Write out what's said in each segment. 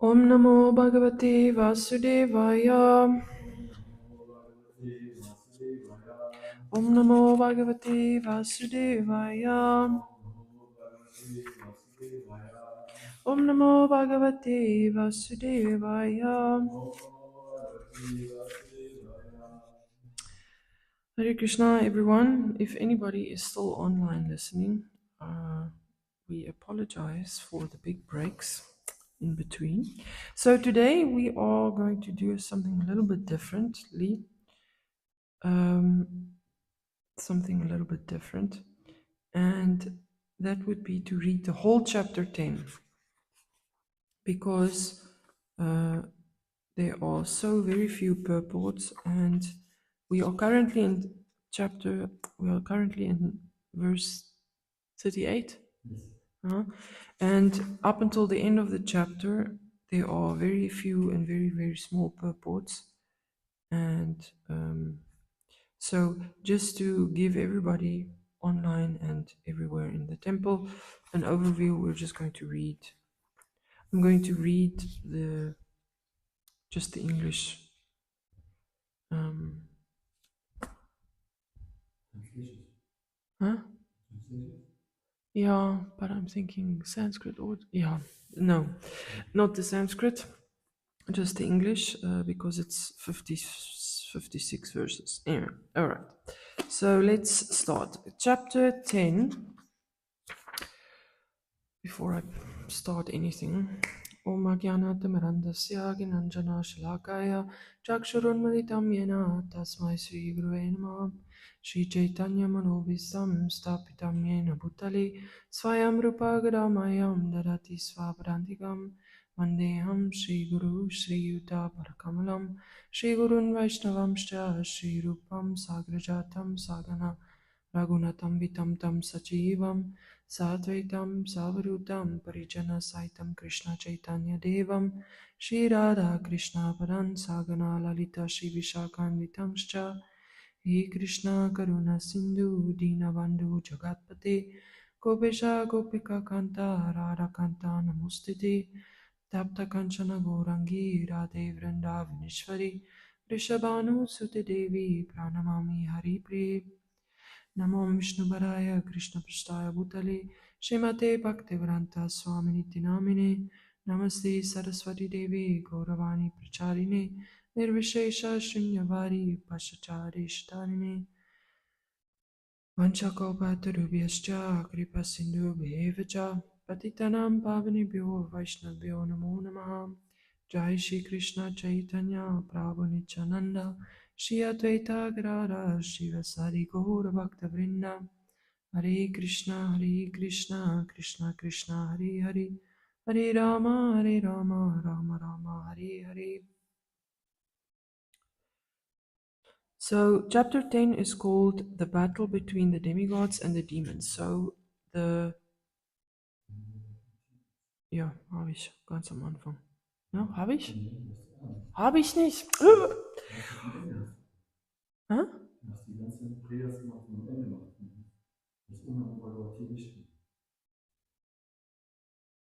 Om Namo Bhagavate Vasudevaya. Om Namo Bhagavate Vasudevaya. Om Namo Bhagavate Vasudevaya. Hare Krishna, everyone. If anybody is still online listening, we apologize for the big breaks in between. So today we are going to do something a little bit differently. And that would be to read the whole chapter 10, because there are so very few purports, and we are currently in verse 38. And up until the end of the chapter, there are very few and very, very small purports. And so just to give everybody online and everywhere in the temple an overview, we're just going to read. I'm going to read just the English. Huh? Yeah, but I'm thinking Sanskrit or no, not the Sanskrit, just the English, because it's 56 verses. Anyway, all right. So let's start. Chapter 10. Before I start anything, Om Ajnanatamrandasya Gnanjana Shalakaya Chakshurunmalitam Yena Tasmai Sri Gurave Namah Sri Chaitanya Manobhistam Stapitam Yena Bhutale Swayam Rupa Gadamayam Dadati Svapadantikam Vandeham Sri Guru Sri Yuta Parakamalam Sri Gurun Vaishnavamscha Sri Rupam Sagrajatam Sagana Raghunatam Vitam Tam Sachivam Sadvaitam Savarutam Parijana Saitam Krishna Chaitanya Devam Shri Radha Krishna Paran Sagana Lalita Shri Vishakhanvitamscha He Krishna Karuna Sindhu Dinabandhu Jagatpate Gopesha Gopika Kanta Radha Kanta Namostite Tapta Kanchana Gourangi Radhe Vrindavaneshwari Rishabhanu Sute Devi Pranamami Hari Priya Namo Vishnuparaya Krishna Prasthaya Bhutale Srimate Bhaktivedanta Swaminiti Namine Namaste Saraswati Devi Gauravani Pracharine Nirvishesha Shunyavadi Pashachari Shtarine Vanchakopatarubhyascha Kripa Sindhu Bhevacha Patitanam Pavanebhyo Vaishnavyo Namo Namaha Jai Shri Krishna Chaitanya Prabhu Nityananda Shri Advaita Gadadhar Shivasari Gaura Bhakta Vrinda Hare Krishna Krishna Krishna Hare Hare Hare Rama Rama Rama Hare Hare. So chapter 10 is called The Battle Between the Demigods and the Demons. So ja, habe ich ganz am Anfang. Ja, habe ich? Habe ich nicht. Hä? Du hast die ganzen Prayers immer vom Ende gemacht. Das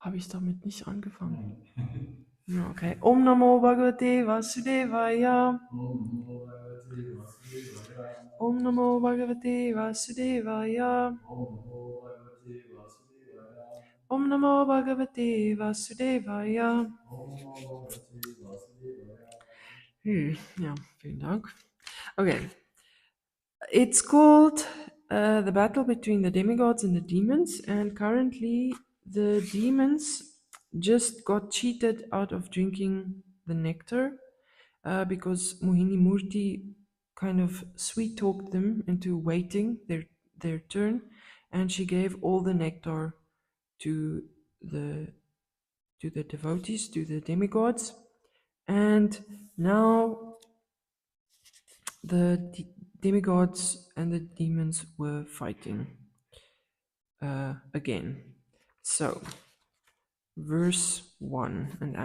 habe ich damit nicht angefangen? Nein. Ja, okay. Om Namo Bhagavate Vasudevaya. Om Namo Bhagavate Vasudevaya. Om Namo Bhagavate Vasudevaya. Ja, vielen Dank. Okay. It's called The Battle Between the Demigods and the Demons, and currently the demons just got cheated out of drinking the nectar because Mohini Murti kind of sweet talked them into waiting their turn, and she gave all the nectar to the devotees, to the demigods, and now the demigods and the demons were fighting again. So verse 1, and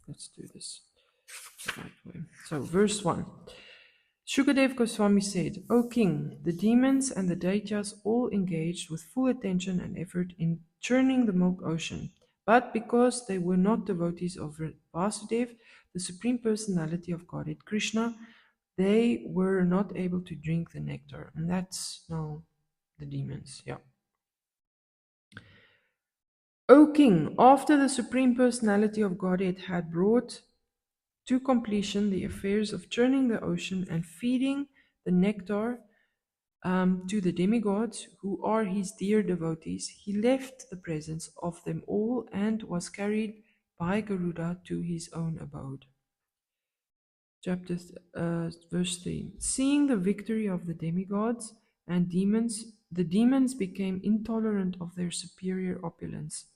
let's do this the right way. So verse 1. Shukadev Goswami said, O king, the demons and the daityas all engaged with full attention and effort in churning the milk ocean, But because they were not devotees of Vasudev, the Supreme Personality of Godhead Krishna, they were not able to drink the nectar. And that's now the demons, yeah. O king, after the Supreme Personality of Godhead had brought to completion the affairs of churning the ocean and feeding the nectar to the demigods, who are his dear devotees, he left the presence of them all and was carried by Garuda to his own abode. Verse 3. Seeing the victory of the demigods and demons, the demons became intolerant of their superior opulence.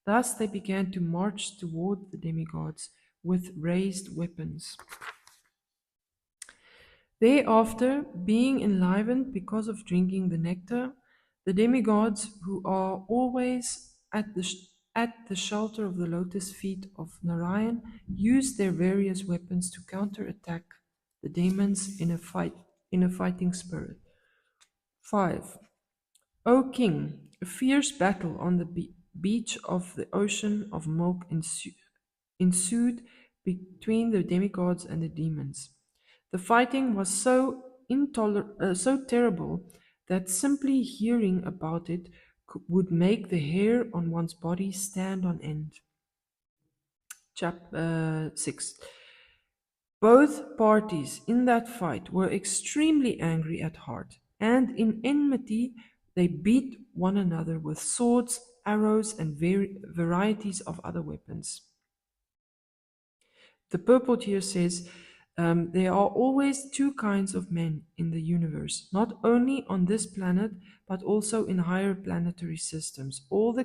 Thus they began to march toward the demigods with raised weapons. Thereafter, being enlivened because of drinking the nectar, the demigods, who are always at the shelter of the lotus feet of Narayan, use their various weapons to counterattack the demons in a fighting spirit. 5. O king, a fierce battle on the beach of the ocean of milk ensued between the demigods and the demons. The fighting was so terrible that simply hearing about it would make the hair on one's body stand on end. 6. Both parties in that fight were extremely angry at heart, and in enmity they beat one another with swords, arrows, and varieties of other weapons. The purport here says, there are always two kinds of men in the universe, not only on this planet, but also in higher planetary systems. All the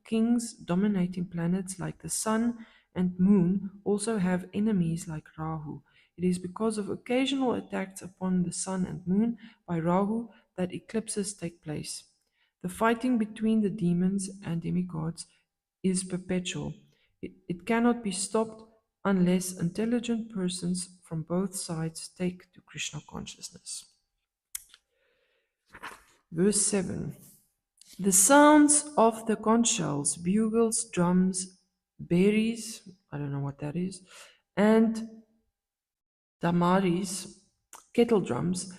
kings dominating planets like the sun and moon also have enemies like Rahu. It is because of occasional attacks upon the sun and moon by Rahu that eclipses take place. The fighting between the demons and demigods is perpetual. It cannot be stopped unless intelligent persons from both sides take to Krishna consciousness. Verse 7. The sounds of the conch shells, bugles, drums, berries, I don't know what that is, and damaris, kettle drums,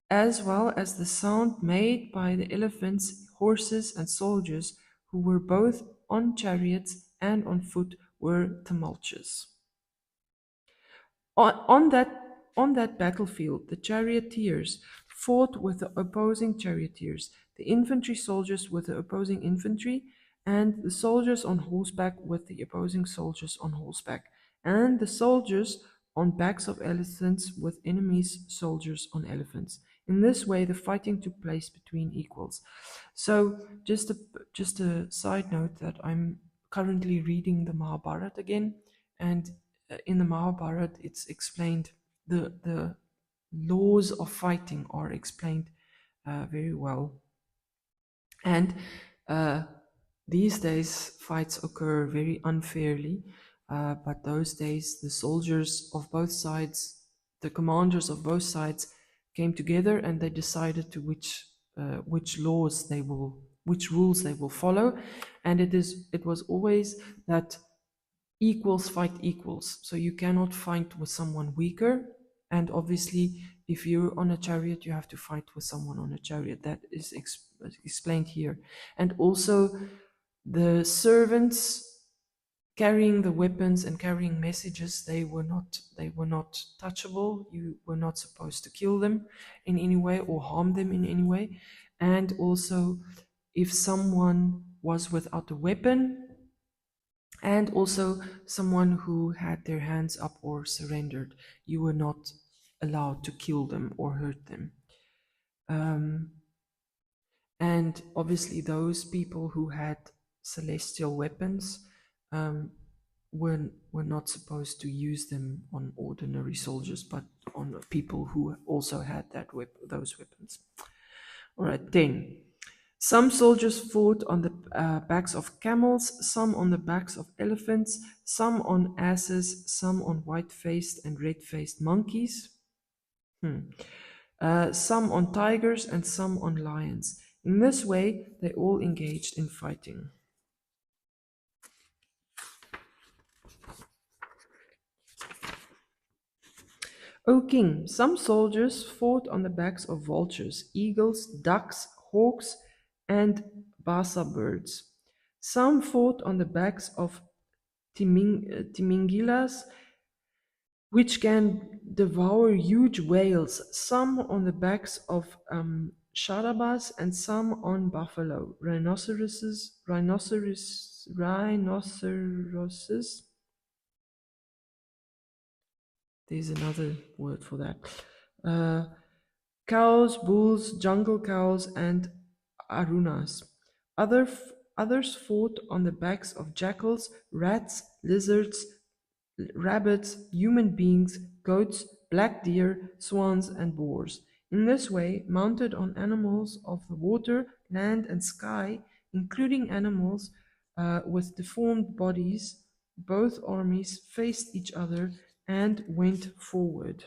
as well as the sound made by the elephants, horses, and soldiers who were both on chariots and on foot, were tumultuous. On that battlefield, the charioteers fought with the opposing charioteers, the infantry soldiers with the opposing infantry, and the soldiers on horseback with the opposing soldiers on horseback, and the soldiers on backs of elephants with enemies' soldiers on elephants. In this way, the fighting took place between equals. So, just a side note that I'm currently reading the Mahabharata again, and in the Mahabharata, it's explained, the laws of fighting are explained very well. And these days, fights occur very unfairly, but those days, the soldiers of both sides, the commanders of both sides, came together and they decided to which rules they will follow, and it was always that equals fight equals. So you cannot fight with someone weaker. And obviously, if you're on a chariot, you have to fight with someone on a chariot. That is explained here. And also, the servants carrying the weapons and carrying messages, they were not touchable. You were not supposed to kill them in any way or harm them in any way. And also, if someone was without a weapon, and also someone who had their hands up or surrendered, you were not allowed to kill them or hurt them. And obviously those people who had celestial weapons were not supposed to use them on ordinary soldiers, but on people who also had those weapons. All right, 10. Some soldiers fought on the backs of camels, some on the backs of elephants, some on asses, some on white-faced and red-faced monkeys, some on tigers, and some on lions. In this way, they all engaged in fighting. O king, some soldiers fought on the backs of vultures, eagles, ducks, hawks, and basa birds. Some fought on the backs of timingilas, which can devour huge whales, some on the backs of sharabas and some on buffalo, rhinoceroses. There's another word for that. Uh, Cows, bulls, jungle cows, and arunas. Others fought on the backs of jackals, rats, lizards, rabbits, human beings, goats, black deer, swans, and boars. In this way, mounted on animals of the water, land, and sky, including animals with deformed bodies, both armies faced each other and went forward.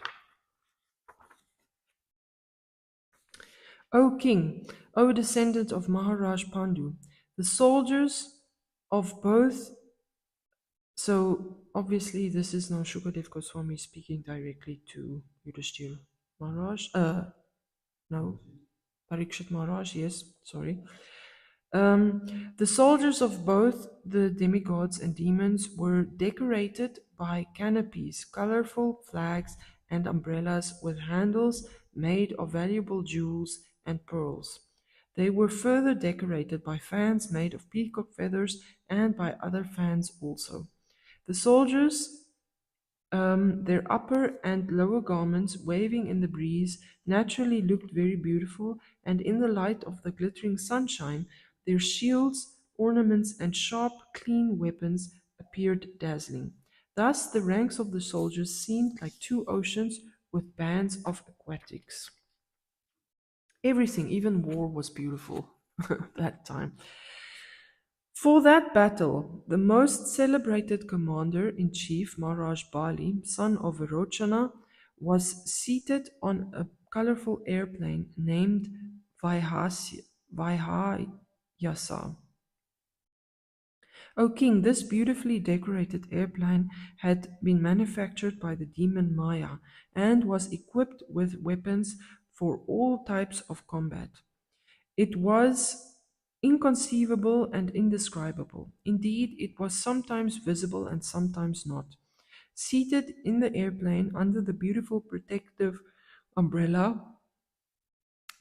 O king, O descendant of Maharaj Pandu, the soldiers of both. So obviously, this is now Shukadev Goswami speaking directly to Yudhishthira Maharaj. No, Parikshit Maharaj. Yes, sorry. The soldiers of both the demigods and demons were decorated by canopies, colorful flags, and umbrellas with handles made of valuable jewels and pearls. They were further decorated by fans made of peacock feathers and by other fans also. The soldiers, their upper and lower garments waving in the breeze, naturally looked very beautiful, and in the light of the glittering sunshine, their shields, ornaments, and sharp, clean weapons appeared dazzling. Thus, the ranks of the soldiers seemed like two oceans with bands of aquatics. Everything, even war, was beautiful that time. For that battle, the most celebrated commander in chief, Maharaj Bali, son of Virochana, was seated on a colorful airplane named Vaihayasa. O king, this beautifully decorated airplane had been manufactured by the demon Maya and was equipped with weapons for all types of combat. It was inconceivable and indescribable. Indeed, it was sometimes visible and sometimes not. Seated in the airplane under the beautiful protective umbrella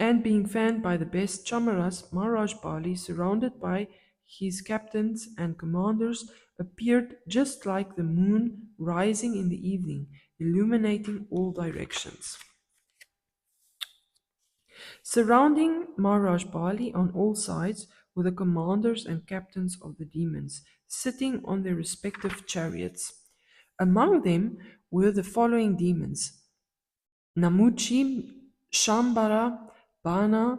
and being fanned by the best chamaras, Maharaj Bali, surrounded by his captains and commanders, appeared just like the moon rising in the evening, illuminating all directions. Surrounding Maharaj Bali on all sides were the commanders and captains of the demons, sitting on their respective chariots. Among them were the following demons: Namuchi, Shambhara, Bana,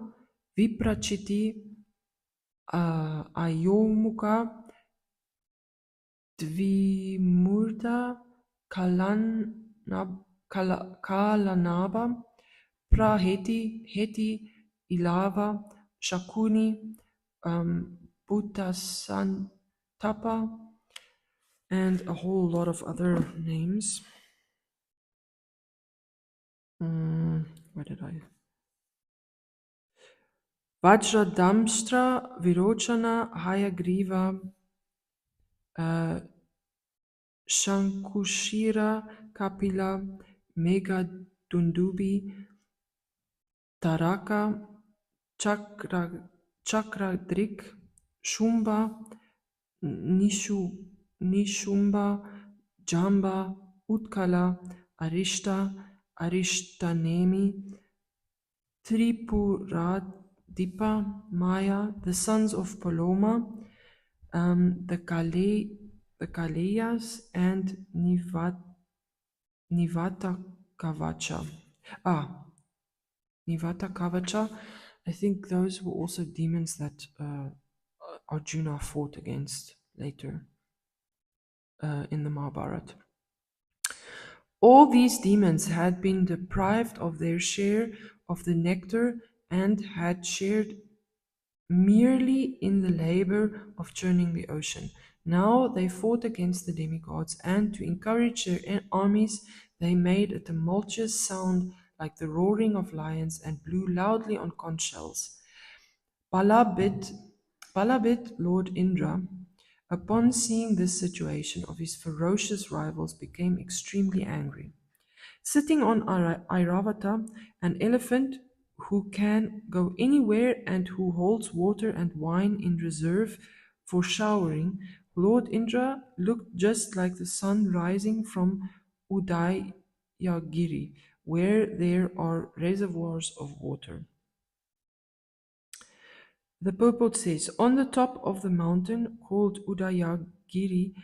Viprachiti, Ayomukha, Dvimurta, Kalanaba, Praheti, Heti, Ilava, Shakuni, Bhuttasantapa, and a whole lot of other names. Where did I? Vajradamshtra, Virochana, Hayagriva, Shankushira, Kapila, Megadundubi, Taraka, Chakradrik, Shumba, Nishumba, Jamba, Utkala, Arishta, Arishtanemi, Tripuradipa, Maya, the sons of Paloma, the Kaleyas, and Nivata Kavacha. Nivata Kavacha. I think those were also demons that Arjuna fought against later in the Mahabharata. All these demons had been deprived of their share of the nectar and had shared merely in the labor of churning the ocean. Now they fought against the demigods, and to encourage their armies, They made a tumultuous sound like the roaring of lions and blew loudly on conch shells. Balabit, Lord Indra, upon seeing this situation of his ferocious rivals, became extremely angry. Sitting on Airavata, an elephant who can go anywhere and who holds water and wine in reserve for showering, Lord Indra looked just like the sun rising from Udayagiri, where there are reservoirs of water. The purport says, on the top of the mountain called Udayagiri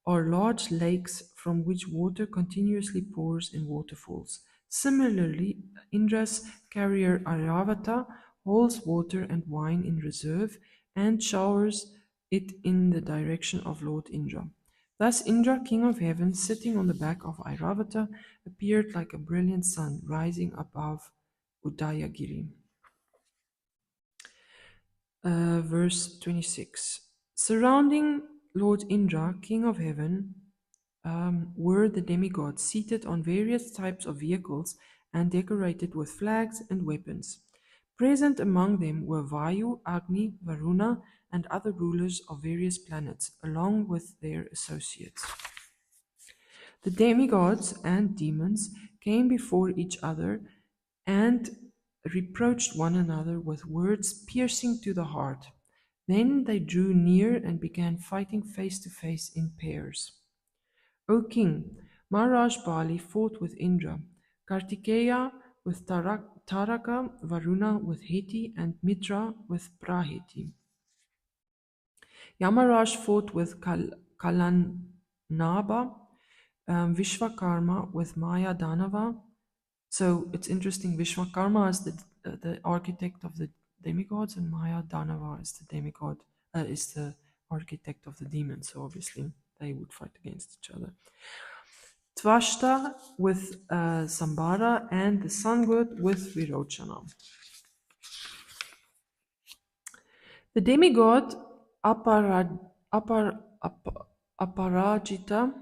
are large lakes from which water continuously pours in waterfalls. Similarly, Indra's carrier Airavata holds water and wine in reserve and showers it in the direction of Lord Indra. Thus Indra, king of heaven, sitting on the back of Airavata, appeared like a brilliant sun rising above Udayagiri. Verse 26. Surrounding Lord Indra, king of heaven, were the demigods seated on various types of vehicles and decorated with flags and weapons. Present among them were Vayu, Agni, Varuna, and other rulers of various planets, along with their associates. The demigods and demons came before each other and reproached one another with words piercing to the heart. Then they drew near and began fighting face to face in pairs. O king, Maharaj Bali fought with Indra, Kartikeya with Taraka, Varuna with Heti, and Mitra with Praheti. Yamaraj fought with Kalanaba, Vishwakarma with Maya Danava. So it's interesting, Vishwakarma is the architect of the demigods, and Maya Danava is the demigod, is the architect of the demons. So obviously they would fight against each other. Tvashta with Sambara, and the sun god with Virochana. The demigod Aparajita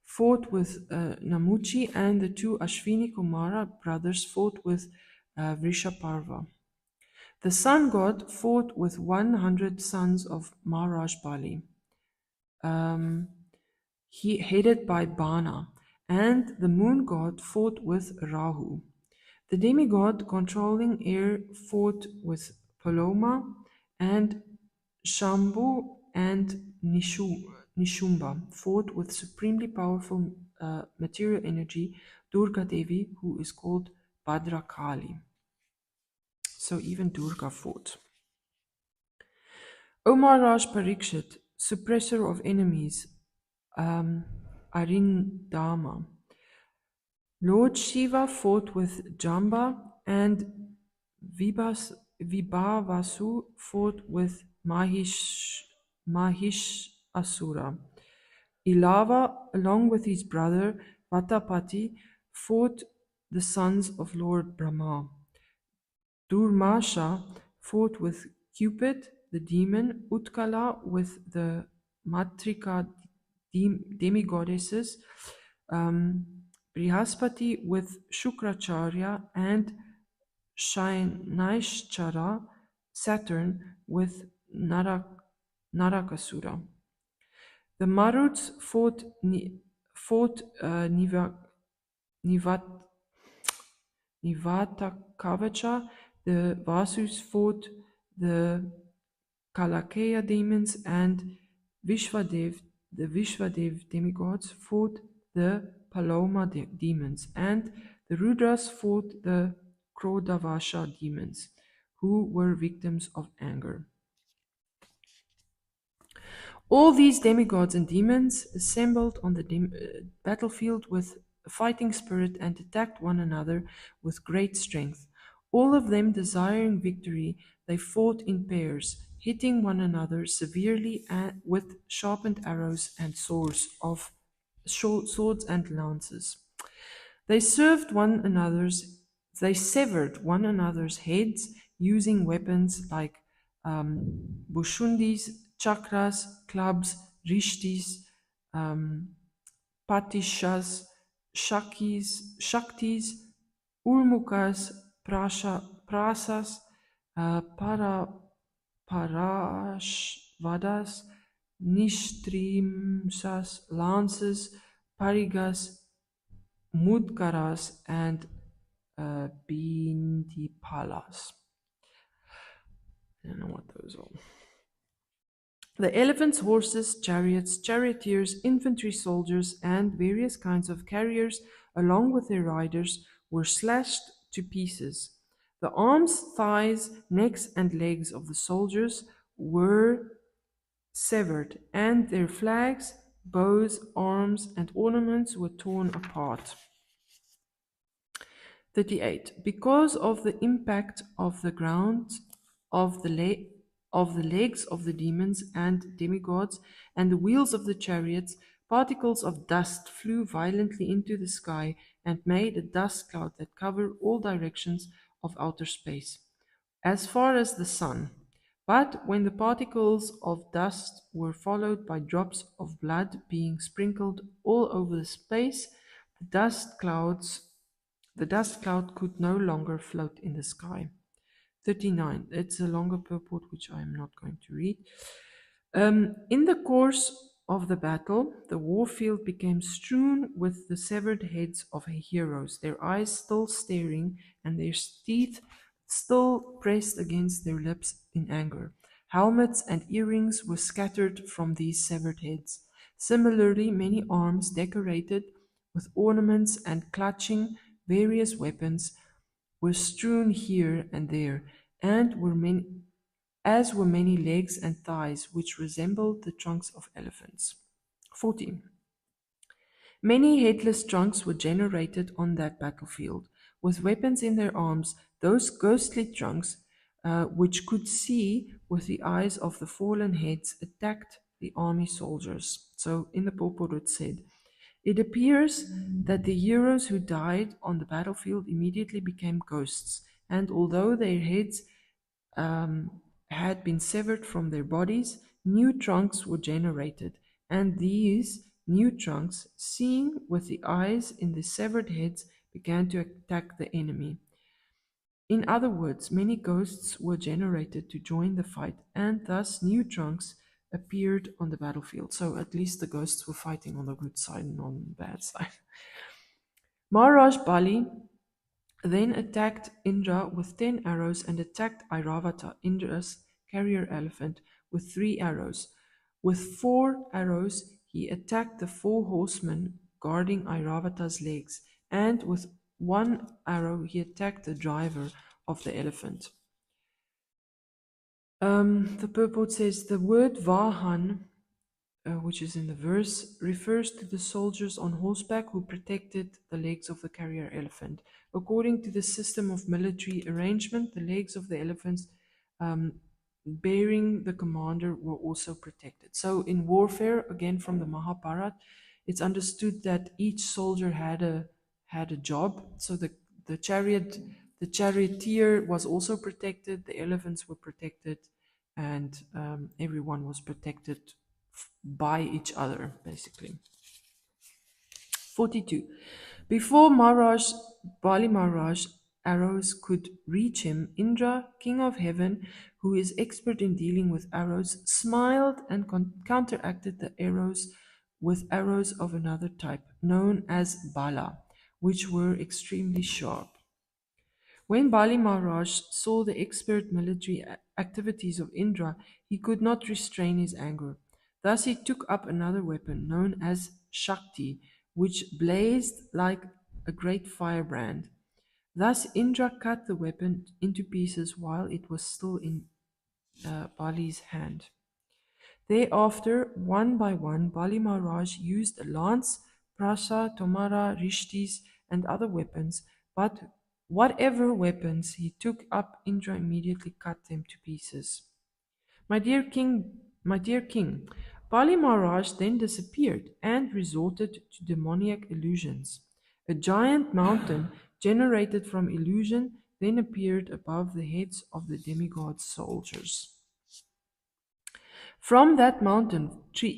fought with Namuchi, and the two Ashwini Kumara brothers fought with Vrishaparva. The sun god fought with 100 sons of Maharaj Bali, he headed by Bana, and the moon god fought with Rahu. The demigod controlling air fought with Paloma, and Shambhu and Nishumba fought with supremely powerful material energy, Durga Devi, who is called Bhadrakali. So even Durga fought. O Maharaj Parikshit, suppressor of enemies, Arindama. Lord Shiva fought with Jamba, and Vibhavasu fought with Mahishasura. Ilava, along with his brother Vatapati, fought the sons of Lord Brahma. Durmasha fought with Cupid, the demon, Utkala with the Matrika demigoddesses, Brihaspati with Shukracharya, and Shainishchara, Saturn, with Narakasura. The Maruts fought Nivatakavacha, the Vasus fought the Kalakeya demons, and Vishvadev, the Vishvadev demigods, fought the Paloma demons, and the Rudras fought the Krodavasha demons, who were victims of anger. All these demigods and demons assembled on the battlefield with a fighting spirit and attacked one another with great strength. All of them desiring victory, they fought in pairs, hitting one another severely with sharpened arrows and swords and lances. They severed one another's heads using weapons like bushundis, chakras, clubs, rishtis, patishas, Shaktis, Ulmukas, Prasas, Parashvadas, Nishtrimsas, Lances, Parigas, Mudgaras, and Bindipalas. I don't know what those are. The elephants, horses, chariots, charioteers, infantry soldiers, and various kinds of carriers, along with their riders, were slashed to pieces. The arms, thighs, necks, and legs of the soldiers were severed, and their flags, bows, arms, and ornaments were torn apart. 38. Because of the impact of the ground of the legs of the demons and demigods and the wheels of the chariots, particles of dust flew violently into the sky and made a dust cloud that covered all directions of outer space, as far as the sun. But when the particles of dust were followed by drops of blood being sprinkled all over the space, the dust clouds the dust cloud could no longer float in the sky. 39. It's a longer purport which I am not going to read. In the course of the battle, the war field became strewn with the severed heads of heroes, their eyes still staring and their teeth still pressed against their lips in anger. Helmets and earrings were scattered from these severed heads. Similarly, many arms decorated with ornaments and clutching various weapons were strewn here and there, and as were many legs and thighs which resembled the trunks of elephants. 14. Many headless trunks were generated on that battlefield. With weapons in their arms, those ghostly trunks, which could see with the eyes of the fallen heads, attacked the army soldiers. So in the purport it said, it appears that the heroes who died on the battlefield immediately became ghosts, and although their heads had been severed from their bodies, new trunks were generated, and these new trunks, seeing with the eyes in the severed heads, began to attack the enemy. In other words, many ghosts were generated to join the fight, and thus new trunks appeared on the battlefield. So at least the ghosts were fighting on the good side and on the bad side. Maharaj Bali then attacked Indra with 10 arrows and attacked Airavata, Indra's carrier elephant, with 3 arrows. With 4 arrows, he attacked the 4 horsemen guarding Airavata's legs, and with 1 arrow, he attacked the driver of the elephant. The purport says the word Vahan, which is in the verse, refers to the soldiers on horseback who protected the legs of the carrier elephant. According to the system of military arrangement, the legs of the elephants bearing the commander were also protected. So in warfare, again from the Mahabharata, it's understood that each soldier had a job. So the charioteer was also protected, the elephants were protected, and everyone was protected by each other, basically. 42. Before Bali Maharaj arrows could reach him, Indra, king of heaven, who is expert in dealing with arrows, smiled and counteracted the arrows with arrows of another type, known as Bala, which were extremely sharp. When Bali Maharaj saw the expert military activities of Indra, he could not restrain his anger. Thus he took up another weapon known as Shakti, which blazed like a great firebrand. Thus Indra cut the weapon into pieces while it was still in Bali's hand. Thereafter, one by one, Bali Maharaj used a lance, prasa, tomara, rishtis, and other weapons, but whatever weapons he took up, Indra immediately cut them to pieces. My dear king, Bali Maharaj then disappeared and resorted to demoniac illusions. A giant mountain generated from illusion then appeared above the heads of the demigod soldiers. From that mountain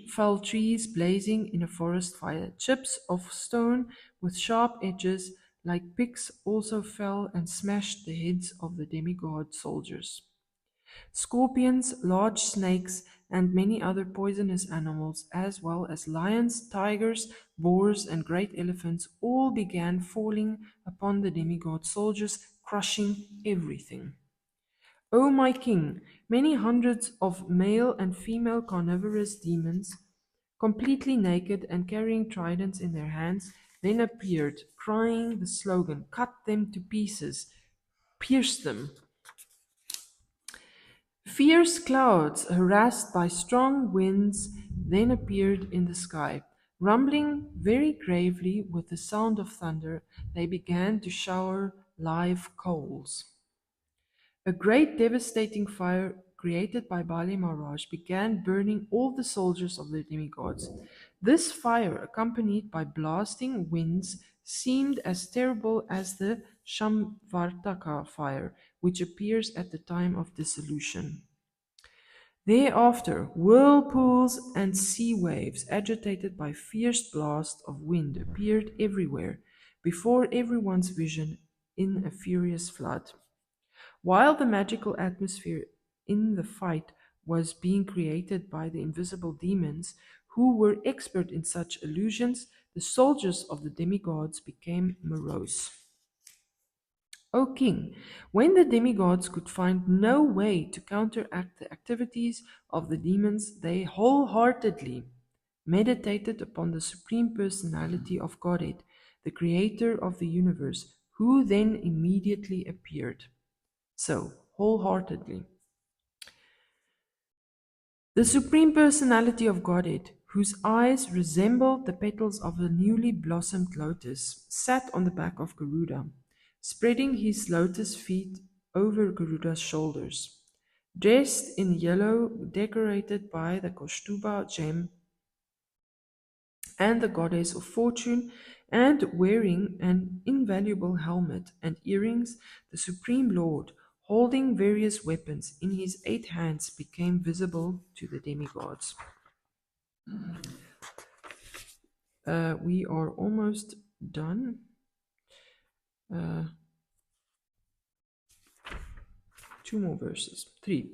fell trees blazing in a forest fire. Chips of stone with sharp edges, like picks, also fell and smashed the heads of the demigod soldiers. Scorpions, large snakes, and many other poisonous animals, as well as lions, tigers, boars, and great elephants, all began falling upon the demigod soldiers, crushing everything. O my king, many hundreds of male and female carnivorous demons, completely naked and carrying tridents in their hands, then appeared, crying the slogan, "Cut them to pieces, pierce them." Fierce clouds, harassed by strong winds, then appeared in the sky. Rumbling very gravely with the sound of thunder, they began to shower live coals. A great devastating fire created by Bali Maharaj began burning all the soldiers of the demigods. This fire, accompanied by blasting winds, seemed as terrible as the Shamvartaka fire, which appears at the time of dissolution. Thereafter, whirlpools and sea waves, agitated by fierce blasts of wind, appeared everywhere, before everyone's vision, in a furious flood. While the magical atmosphere in the fight was being created by the invisible demons, who were expert in such illusions, the soldiers of the demigods became morose. O king, when the demigods could find no way to counteract the activities of the demons, they wholeheartedly meditated upon the Supreme Personality of Godhead, the creator of the universe, who then immediately appeared. So, wholeheartedly. The Supreme Personality of Godhead, whose eyes resembled the petals of a newly blossomed lotus, sat on the back of Garuda, spreading his lotus feet over Garuda's shoulders. Dressed in yellow, decorated by the Kaustuba gem and the goddess of fortune, and wearing an invaluable helmet and earrings, the Supreme Lord, holding various weapons in his 8 hands, became visible to the demigods. We are almost done. Uh, 2 more verses. 3.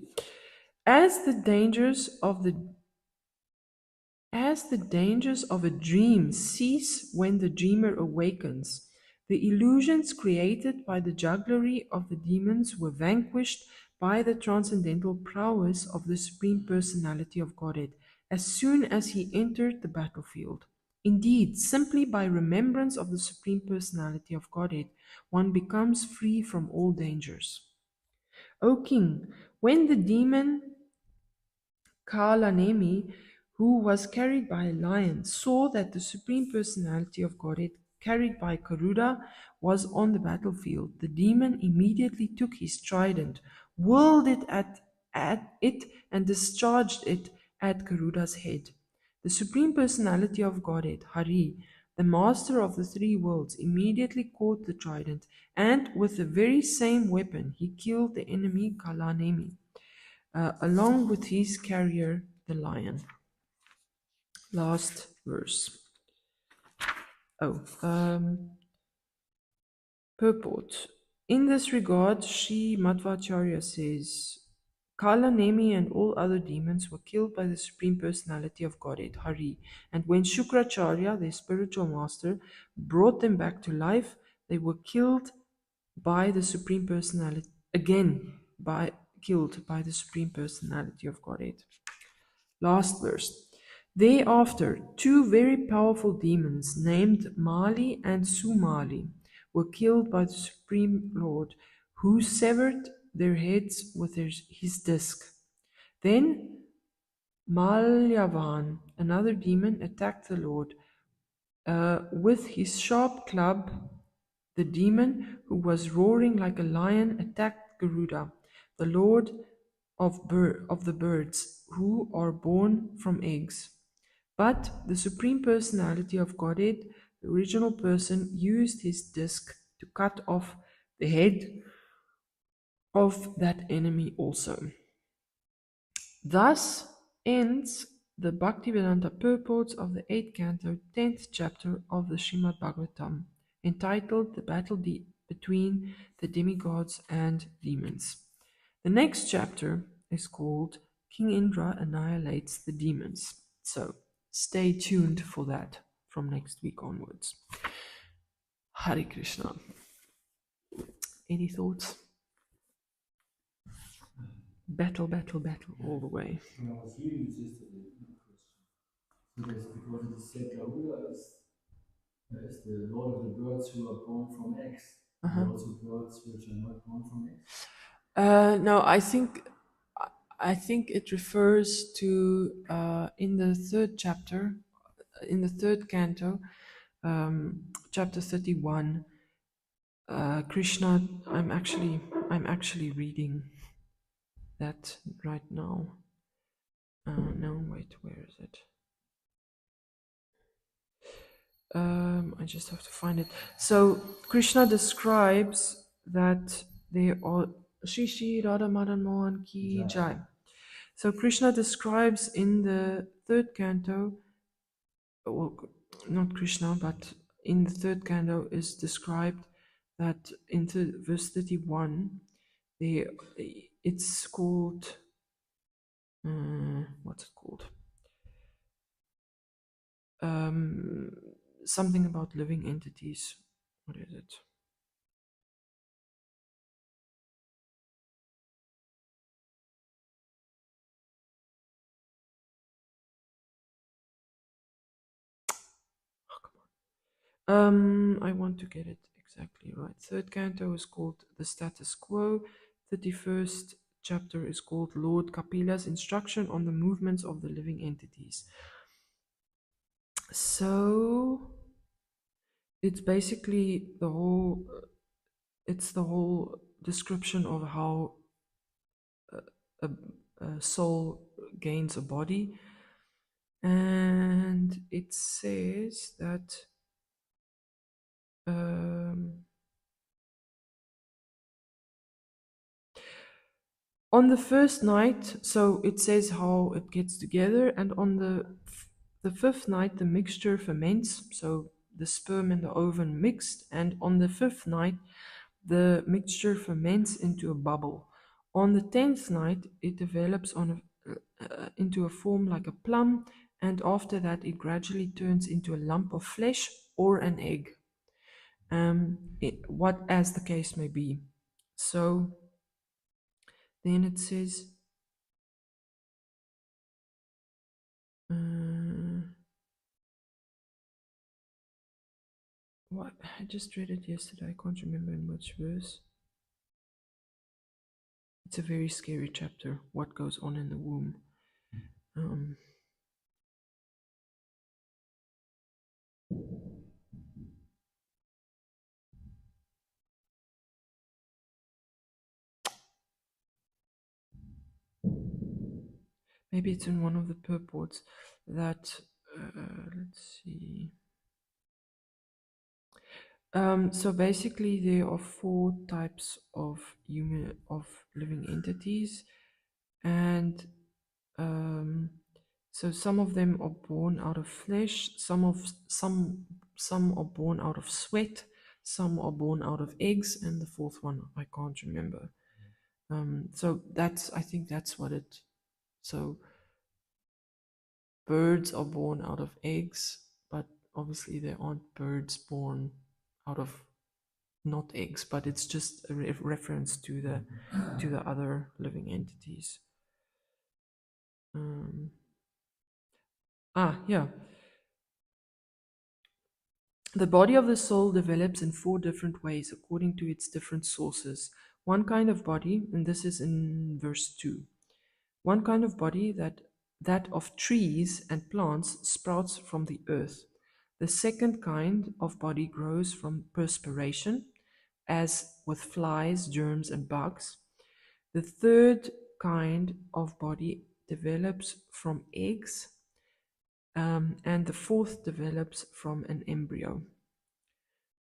As the dangers of a dream cease when the dreamer awakens, the illusions created by the jugglery of the demons were vanquished by the transcendental prowess of the Supreme Personality of Godhead as soon as he entered the battlefield. Indeed, simply by remembrance of the Supreme Personality of Godhead, one becomes free from all dangers. O king, when the demon Kalanemi, who was carried by a lion, saw that the Supreme Personality of Godhead, carried by Garuda, was on the battlefield, the demon immediately took his trident, whirled it at it, and discharged it at Garuda's head. The Supreme Personality of Godhead, Hari, the master of the 3 worlds, immediately caught the trident, and with the very same weapon he killed the enemy Kalanemi, along with his carrier, the lion. Last verse. Purport. In this regard, Sri Madhvacharya says, Kalanemi and all other demons were killed by the Supreme Personality of Godhead, Hari, and when Shukracharya, their spiritual master, brought them back to life, they were killed by the Supreme Personality, killed by the Supreme Personality of Godhead. Last verse. Thereafter, 2 very powerful demons named Mali and Sumali were killed by the Supreme Lord, who severed their heads with his disc. Then Malyavan, another demon, attacked the Lord. With his sharp club, the demon, who was roaring like a lion, attacked Garuda, the Lord of the birds, who are born from eggs. But the Supreme Personality of Godhead, the original person, used his disc to cut off the head of that enemy also. Thus, ends the Bhaktivedanta purports of the 8th canto, 10th chapter of the Srimad Bhagavatam, entitled The Battle Between the Demigods and Demons. The next chapter is called King Indra Annihilates the Demons. So stay tuned for that from next week onwards. Hare Krishna. Any thoughts? Battle, battle, battle all the way. When I was reading this yesterday, no question. So that's because it is said Garuda is the lord of the birds who are born from eggs. Are there also birds which are not born from eggs? No, I think it refers to in the third chapter, in the third canto, chapter 31. Krishna, I'm actually reading that right now. No, wait, where is it? I just have to find it. So Krishna describes that they are Shri Shri Radha Madan Mohan Ki Jai. So Krishna describes in the third canto, well, not Krishna, but in the third canto is described that in verse 31, it's called, what's it called? Something about living entities. What is it? I want to get it exactly right. Third canto is called The Status Quo. 31st chapter is called Lord Kapila's Instruction on the Movements of the Living Entities. So it's basically the whole description of how a soul gains a body, and it says that on the first night, so it says how it gets together, and on the fifth night the mixture ferments, so the sperm and the ovum mixed, and on the fifth night the mixture ferments into a bubble. On the 10th night it develops into a form like a plum, and after that it gradually turns into a lump of flesh or an egg, what as the case may be. So then it says what I just read it yesterday, I can't remember in which verse. It's a very scary chapter, what goes on in the womb. Maybe it's in one of the purports that let's see. So basically there are 4 types of living entities, and so some of them are born out of flesh, some are born out of sweat, some are born out of eggs, and the fourth one I can't remember. So I think that's what it. So birds are born out of eggs, but obviously there aren't birds born out of not eggs, but it's just a reference to the other living entities. Yeah. The body of the soul develops in 4 different ways according to its different sources. One kind of body, and this is in verse 2. One kind of body that of trees and plants sprouts from the earth. The second kind of body grows from perspiration, as with flies, germs, and bugs. The third kind of body develops from eggs, and the fourth develops from an embryo.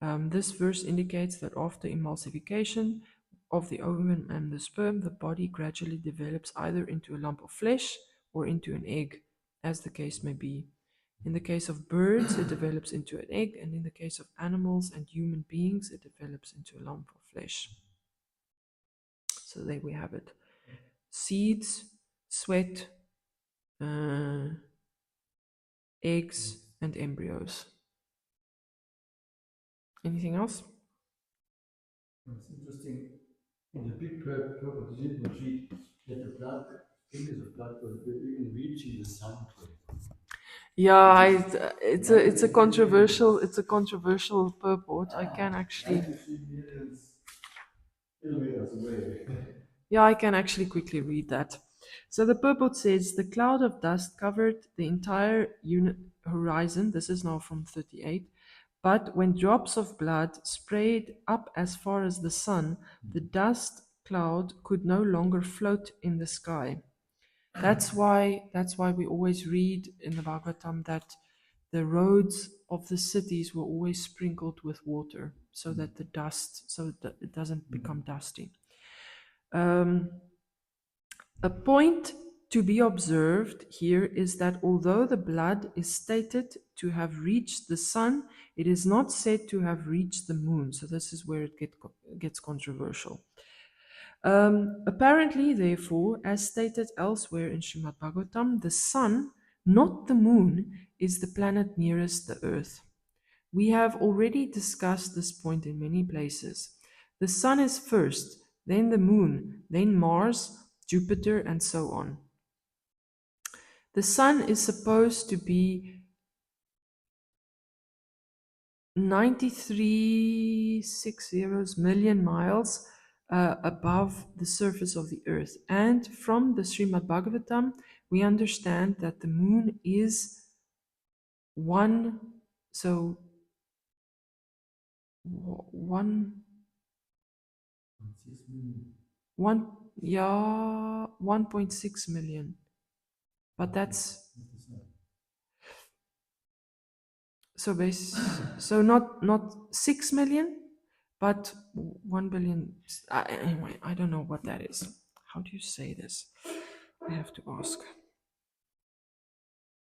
This verse indicates that after emulsification of the ovum and the sperm, the body gradually develops either into a lump of flesh or into an egg, as the case may be. In the case of birds, it develops into an egg, and in the case of animals and human beings, it develops into a lump of flesh. So there we have it. Seeds, sweat, eggs, and embryos. Anything else? It's interesting. In the big purple, did not read that the blood, fingers of blood, were even reaching the sun. Yeah, it's a controversial purport. I can actually 93 million kilometers away. Yeah, I can actually quickly read that. So the purport says the cloud of dust covered the entire horizon. This is now from 38. But when drops of blood sprayed up as far as the sun, the dust cloud could no longer float in the sky. That's why we always read in the Bhagavatam that the roads of the cities were always sprinkled with water, so that it doesn't become dusty. A point to be observed here is that although the blood is stated to have reached the sun, it is not said to have reached the moon. So this is where it gets controversial. Apparently, therefore, as stated elsewhere in Srimad Bhagavatam, the sun, not the moon, is the planet nearest the earth. We have already discussed this point in many places. The sun is first, then the moon, then Mars, Jupiter, and so on. The sun is supposed to be 93.60 million miles above the surface of the earth. And from the Srimad Bhagavatam, we understand that the moon is one, so one, 1.6 million. But that's so not 6 million, but 1 billion. Anyway, I don't know what that is. How do you say this? I have to ask.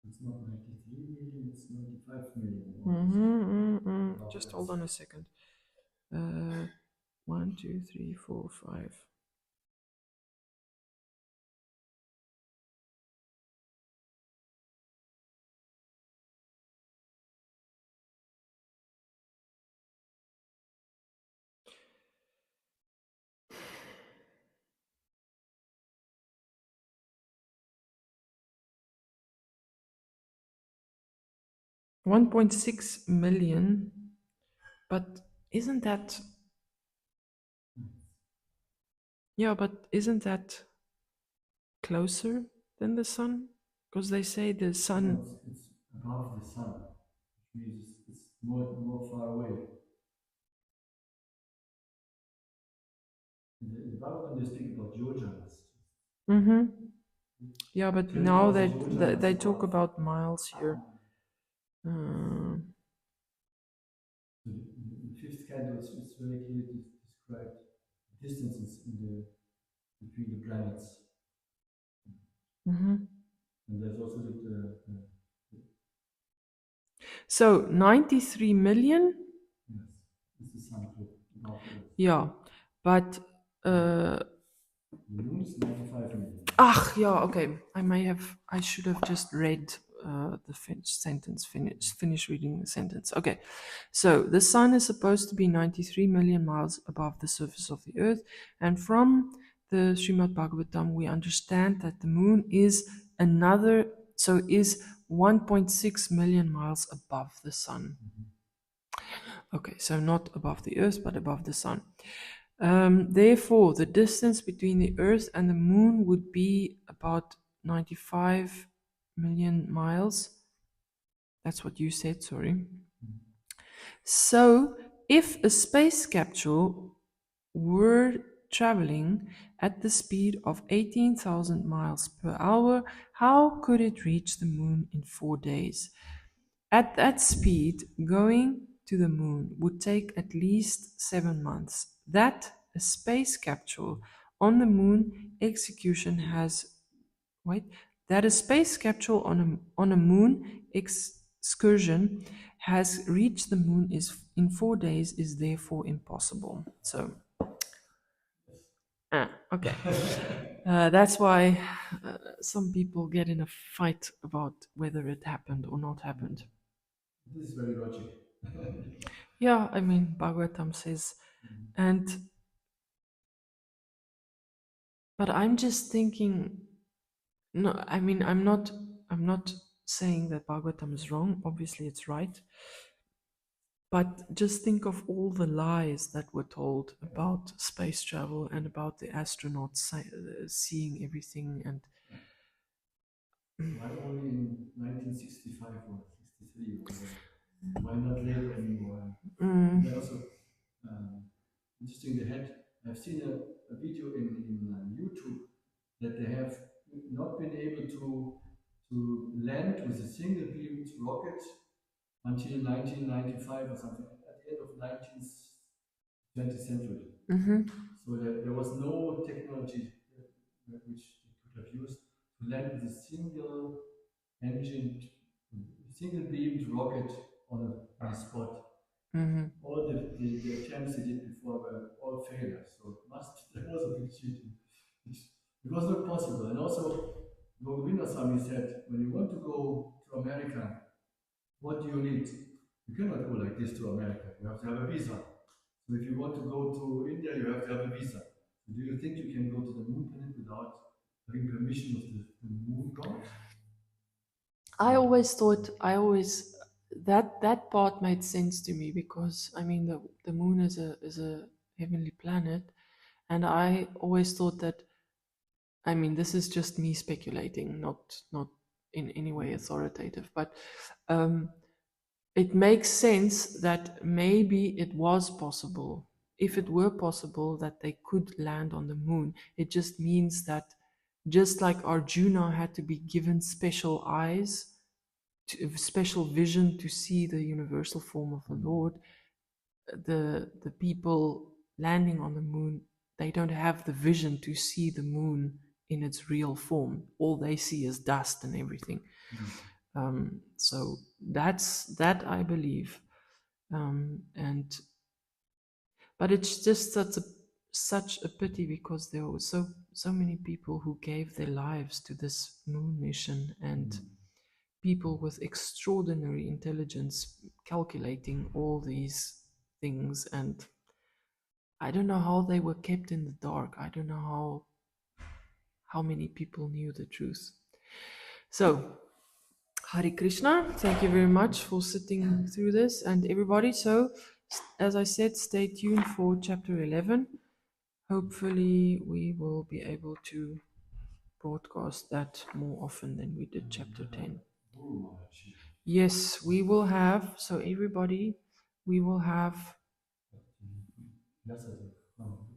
It's not 93 million, it's 95 million. Just hold on a second. 1, 2, 3, 4, 5. $1.6 million, but isn't that? Yeah, but isn't that closer than the sun? Because they say the sun. No, it's above the sun, which means it's more far away. In the Bhagavatam, they speak about yojans. Mm-hmm. Yeah, but now 10,000 they yojans talk above. about miles here. The fifth canto is very clearly described distances between the planets. Mm-hmm. And there's also So 93 million. yes, it's the sun above Earth. Yeah, but The moon is 95 million. yeah, okay. I should have just read the sentence, finish reading the sentence. Okay, so the sun is supposed to be 93 million miles above the surface of the earth, and from the Srimad Bhagavatam, we understand that the moon is 1.6 million miles above the sun. Okay, so not above the earth, but above the sun. Therefore, the distance between the earth and the moon would be about 95 million miles. That's what you said, sorry. So, if a space capsule were traveling at the speed of 18,000 miles per hour, how could it reach the moon in 4 days? At that speed, going to the moon would take at least 7 months. That a space capsule on the moon execution has that a space capsule on a moon excursion has reached the moon is in 4 days is therefore impossible. So, okay. That's why some people get in a fight about whether it happened or not happened. This is very logical. Yeah, I mean, Bhagavatam says, but I'm just thinking, no, I mean, I'm not saying that Bhagavatam is wrong. Obviously, it's right. But just think of all the lies that were told about space travel and about the astronauts seeing everything. And why only in 1965 or 63? Why not later anymore? And also, interesting, I've seen a video in YouTube that they have not been able to land with a single beamed rocket until 1995 or something, at the end of 20th century. So there was no technology which they could have used to land with a single engine, single beamed rocket on a spot. All the attempts they did before were all failures. So there was a big cheating. It was not possible. And also, Govinda said, when you want to go to America, what do you need? You cannot go like this to America. You have to have a visa. So if you want to go to India, you have to have a visa. So do you think you can go to the moon planet without having permission of the moon god? I always thought, that part made sense to me, because I mean the moon is a heavenly planet, and I always thought that, I mean, this is just me speculating, not in any way authoritative, but it makes sense that maybe it was possible. If it were possible that they could land on the moon, it just means that, just like Arjuna had to be given special eyes, special vision to see the universal form of the Lord, the people landing on the moon, they don't have the vision to see the moon in its real form. All they see is dust and everything. So that I believe, but it's just such a pity, because there were so many people who gave their lives to this moon mission, and people with extraordinary intelligence calculating all these things, and I don't know how they were kept in the dark. I don't know how many people knew the truth. So, Hare Krishna, thank you very much for sitting through this, and everybody. So, as I said, stay tuned for chapter 11. Hopefully, we will be able to broadcast that more often than we did chapter 10. Yes, we will have, so everybody, we will have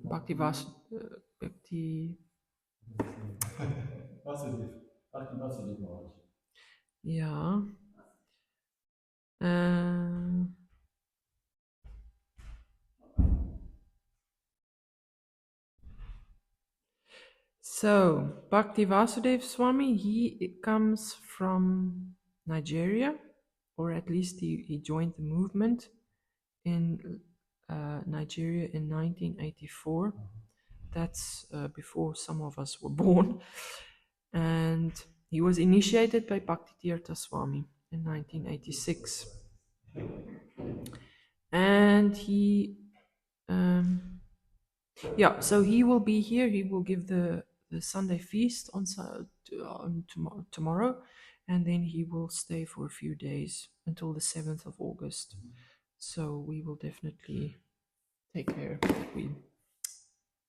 Bhakti Bhakti. Yeah. So, Bhakti Vasudev Swami, he comes from Nigeria, or at least he joined the movement in Nigeria in 1984. That's before some of us were born. And he was initiated by Bhakti Tirtha Swami in 1986. And he, so he will be here. He will give the Sunday feast on tomorrow, and then he will stay for a few days until the 7th of August. So we will definitely take care that we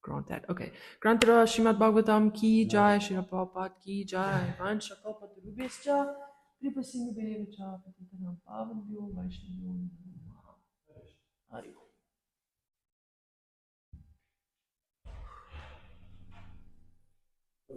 grant that. Okay. Grantara Srimad Bhagavatam ki jai, Srila Prabhupada ki jai, Vansha Kalpatarubhishcha, Kripa Sindhu Devacha, Patitanam Pavanabhyo, Vaishnavyo, Hari